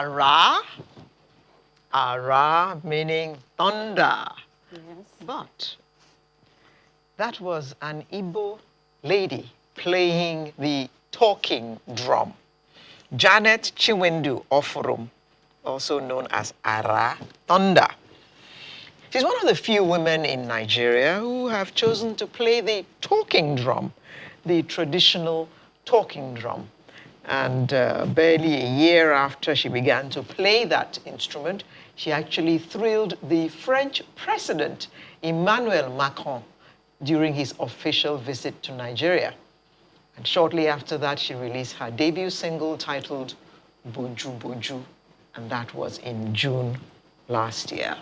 Ara. Ara meaning thunder. Yes. But that was an Igbo lady playing the talking drum. Janet Chiwendu Oforum, also known as Ara Thunder. She's one of the few women in Nigeria who have chosen to play the talking drum, the traditional talking drum. And barely a year after she began to play that instrument, she actually thrilled the French president, Emmanuel Macron, during his official visit to Nigeria. And shortly after that, she released her debut single titled Boju Boju, and that was in June last year.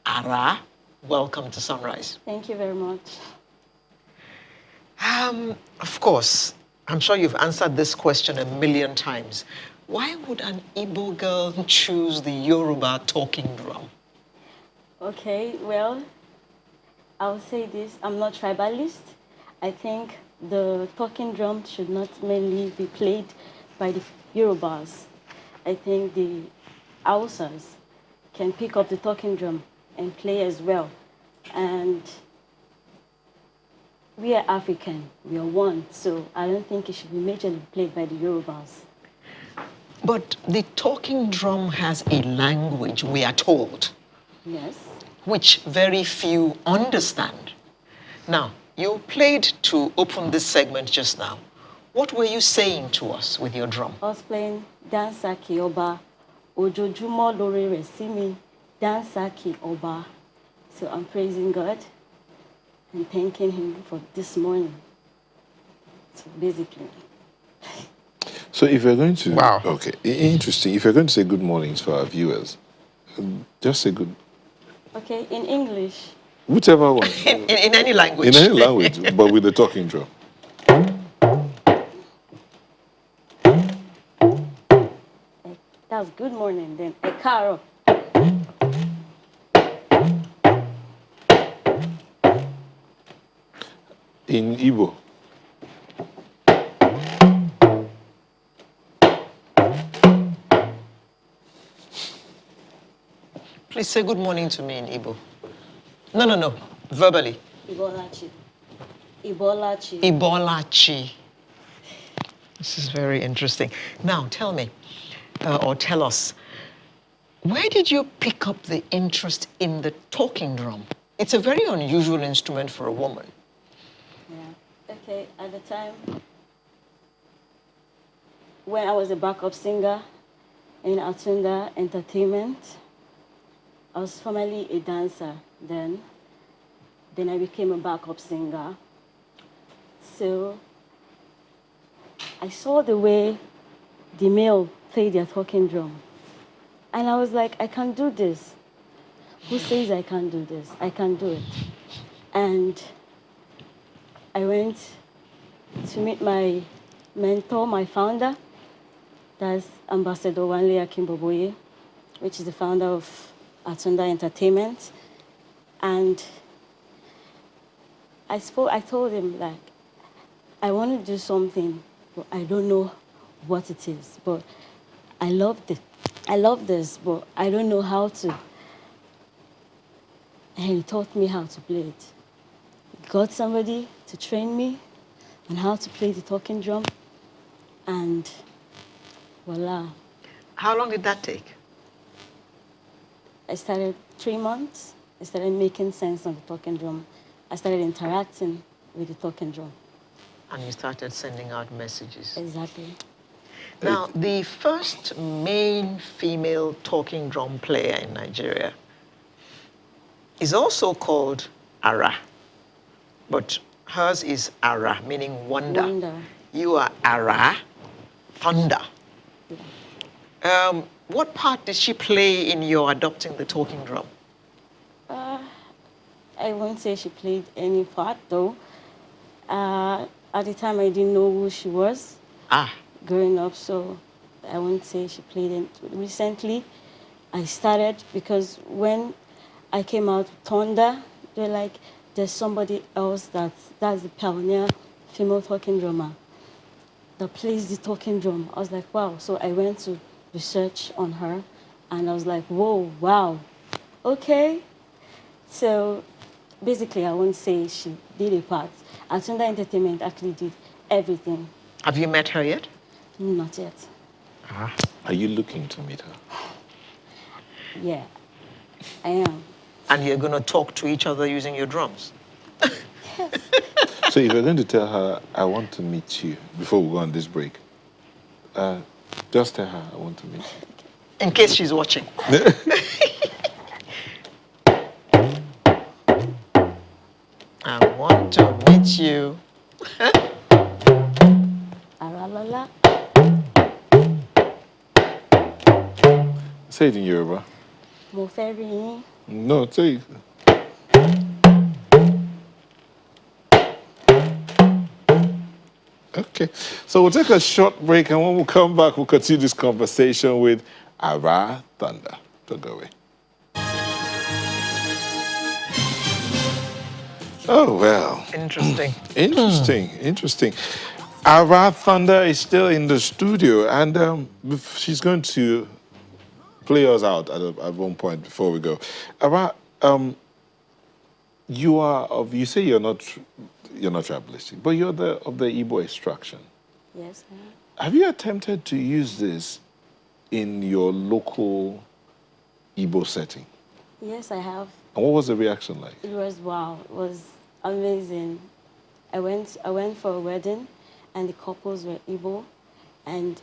Ara, welcome to Sunrise. Thank you very much. Of course, I'm sure you've answered this question a million times. Why would an Igbo girl choose the Yoruba talking drum? Okay, well, I'll say this. I'm not tribalist. I think the talking drum should not mainly be played by the Yorubas. I think the Hausas can pick up the talking drum and play as well. And we are African, we are one, so I don't think it should be majorly played by the Yorubas. But the talking drum has a language, we are told. Yes. Which very few understand. Now, you played to open this segment just now. What were you saying to us with your drum? I was playing Dansaki Oba, Ojojumo Lore Resimi, Dansaki Oba. So I'm praising God and thanking him for this morning. So basically. So if you're going to... Wow. Okay, interesting. If you're going to say good mornings for our viewers, just say good... Okay, in English. Whichever one. In any language. In any language, but with the talking drum. That was good morning then. Ekaro. In Igbo. Please say good morning to me in Igbo. No. Verbally. Ibolachi. Ibolachi. Ibolachi. This is very interesting. Now, tell me, or tell us, where did you pick up the interest in the talking drum? It's a very unusual instrument for a woman. Yeah. Okay, at the time, when I was a backup singer in Atunda Entertainment, I was formerly a dancer then. Then I became a backup singer. So I saw the way the male played their talking drum. And I was like, I can do this. Who says I can't do this? I can do it. And I went to meet my mentor, my founder. That's Ambassador Wanle Akimboboye, which is the founder of Atunda Entertainment. And I told him, like, I want to do something, but I don't know what it is. But I love this, but I don't know how to. And he taught me how to play it. Got somebody to train me on how to play the talking drum, and voila. How long did that take? I started 3 months. I started making sense on the talking drum. I started interacting with the talking drum. And you started sending out messages. Exactly. Now, the first main female talking drum player in Nigeria is also called Ara, but hers is Ara, meaning wonder. Wonder. You are Ara, thunder. What part did she play in your adopting the talking drum? I won't say she played any part, though. At the time, I didn't know who she was growing up, so I won't say she played it. Recently, I started because when I came out with Thunder, they're like, there's somebody else that's the pioneer female talking drummer that plays the talking drum. I was like, wow. So I went to research on her, and I was like, whoa, wow, okay. So basically, I won't say she did a part. Atunda Entertainment actually did everything. Have you met her yet? Not yet. Are you looking to meet her? Yeah, I am. And you're going to talk to each other using your drums? So if you're going to tell her, I want to meet you, before we go on this break, just tell her, I want to meet you. In case she's watching. I want to meet you. Aralala. Say it in Yoruba. Mo fẹ́ rí yín. No, say it. Okay, so we'll take a short break, and when we come back, we'll continue this conversation with Ara Thunder. Don't go away. Oh, well. Interesting. Interesting. Ara Thunder is still in the studio, and she's going to play us out at one point before we go. Ara, you say you're not tribalistic, but you're of the Igbo extraction. Yes, I am. Have you attempted to use this in your local Igbo setting? Yes, I have. And what was the reaction like? It was wow. It was amazing. I went for a wedding, and the couples were Igbo, and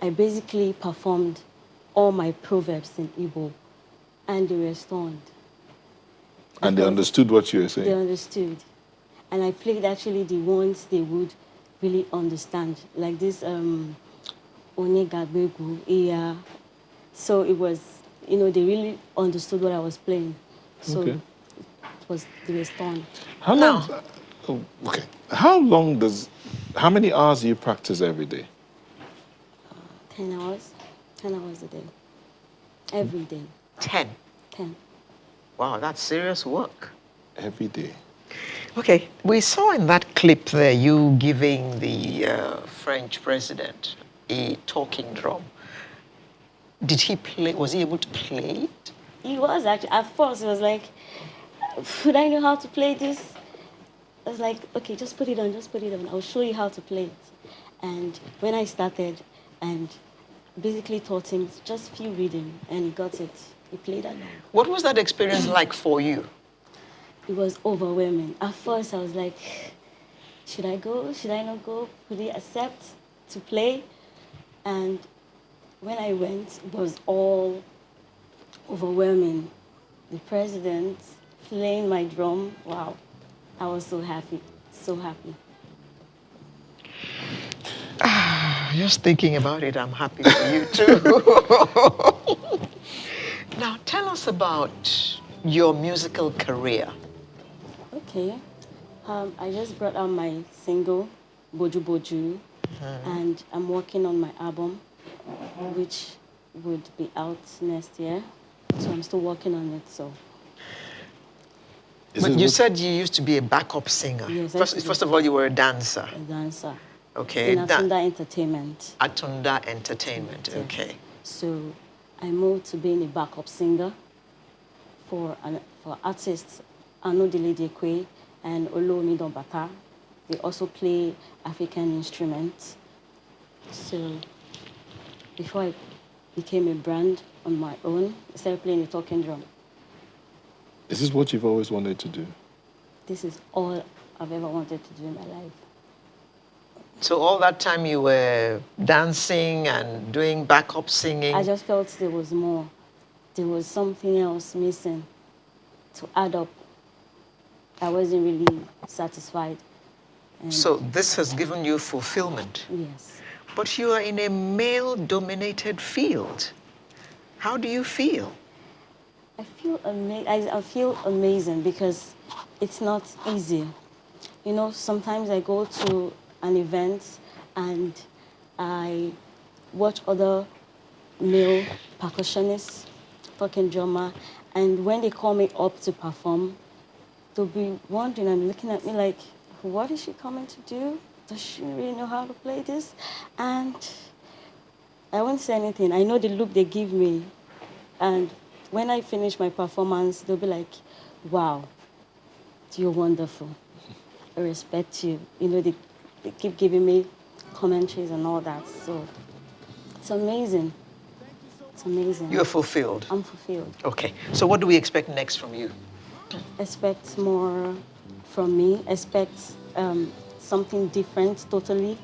I basically performed all my proverbs in Igbo, and they were stunned. And they understood what you were saying? They understood. And I played actually the ones they would really understand, like this Onyegagbegu, Iya. So it was, they really understood what I was playing. So Okay. they were stunned. How long? Oh, okay. How many hours do you practice every day? 10 hours. 10 hours a day. Every day. 10. 10. Wow, that's serious work. Every day. Okay, we saw in that clip there you giving the French president a talking drum. Did he play? Was he able to play it? He was actually, at first, it was like, would I know how to play this? I was like, okay, just put it on, I'll show you how to play it. And when I started and basically taught him just few reading, and he got it. He played along. What was that experience like for you? It was overwhelming. At first, I was like, should I go? Should I not go? Would he accept to play? And when I went, it was all overwhelming. The president playing my drum, wow. I was so happy, so happy. Just thinking about it, I'm happy for you too. Now, tell us about your musical career. Okay. I just brought out my single, Boju Boju, and I'm working on my album, which would be out next year. So I'm still working on it, so. But you said you used to be a backup singer. Yes, First of all, you were a dancer. A dancer. Okay. In Atunda Entertainment. Atunda Entertainment, Yes. okay. So I moved to being a backup singer for artists Anodile Dekwe and Olomidon Bata. They also play African instruments. So before I became a brand on my own, I started playing the talking drum. Is this what you've always wanted to do? This is all I've ever wanted to do in my life. So all that time you were dancing and doing backup singing? I just felt there was more. There was something else missing to add up. I wasn't really satisfied. And So this has given you fulfillment. yes. But you are in a male-dominated field. How do you feel? I feel amazing because it's not easy. Sometimes I go to an event and I watch other male percussionists, talking drummer, and when they call me up to perform, they'll be wondering and looking at me like, what is she coming to do? Does she really know how to play this? And I won't say anything. I know the look they give me. And when I finish my performance, they'll be like, wow, you're wonderful. I respect you. You know, they keep giving me commentaries and all that. So it's amazing. It's amazing. You're fulfilled. I'm fulfilled. Okay. So what do we expect next from you? Expect more from me. Expect something different totally.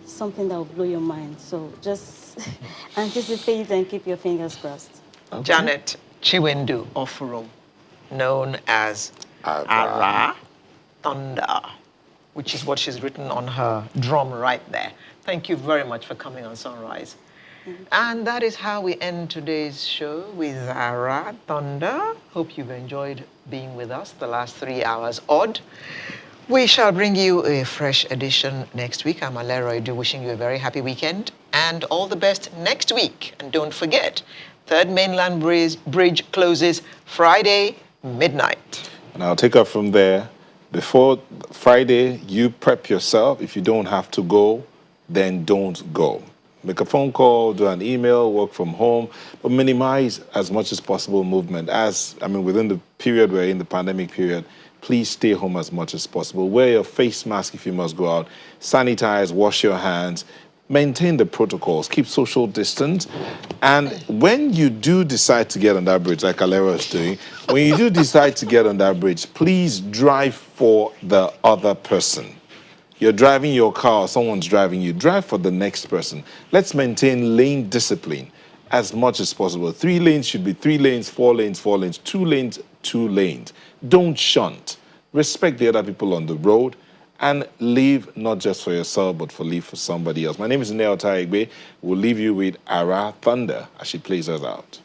Something that will blow your mind. So just anticipate and keep your fingers crossed. Okay. Janet Chiwendu Ofurum, known as Ara. Ara Thunder, which is what she's written on her drum right there. Thank you very much for coming on Sunrise. And that is how we end today's show with Ara Thunder. Hope you've enjoyed being with us the last 3 hours odd. We shall bring you a fresh edition next week. I'm Alera Edu, wishing you a very happy weekend and all the best next week. And don't forget, Third Mainland Bridge closes Friday midnight. And I'll take up from there. Before Friday, you prep yourself. If you don't have to go, then don't go. Make a phone call, do an email, work from home, but minimize as much as possible movement. Within the period we're in, the pandemic period, please stay home as much as possible. Wear your face mask if you must go out. Sanitize, wash your hands. Maintain the protocols, keep social distance. And when you do decide to get on that bridge, like Alera is doing, when you do decide to get on that bridge, please drive for the other person. You're driving your car, someone's driving you, drive for the next person. Let's maintain lane discipline as much as possible. 3 lanes should be 3 lanes, 4 lanes, 4 lanes, 2 lanes, 2 lanes. Don't shunt. Respect the other people on the road. And live not just for yourself, but live for somebody else. My name is Neo Taigbe. We'll leave you with Ara Thunder as she plays us out.